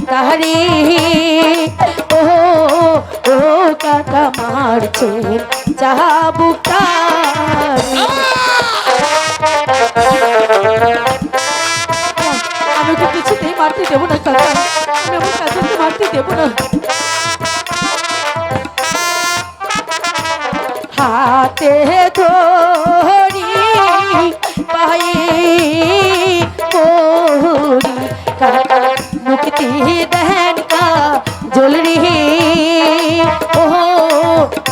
তাহারি ও ও কাকা মারছে চাবুকটা আমি তো কিছুতেই মারতে দেবো না কাকা, আমি আমার কাজকে মারতে দেবো না। হাতে ধরি পায়ে পড়ি কাকা মুক্তি দেন কা জলরি ও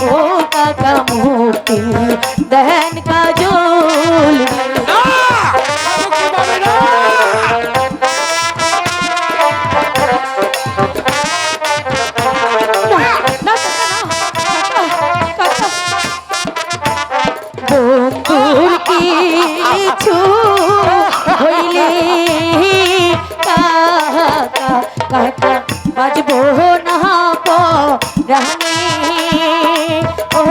ও কাকা মুক্তি দেন কা জলরি। বন্ধুর কিছু হইলে কাকা কাকা বাজবো না পরাণে ও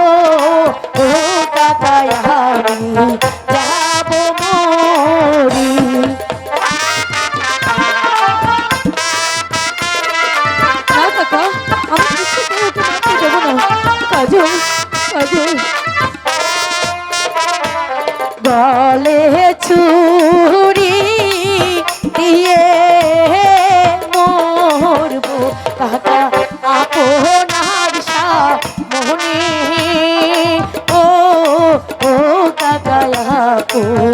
ও কাকা আমি যাব মরি। না কাকা আমি কিছুতেই ওকে মারতে দেবো না। কাজল কাজল গলে ছুরি দিয়ে মরবো কাকা আপনার সামনে ও ও কাকা আপন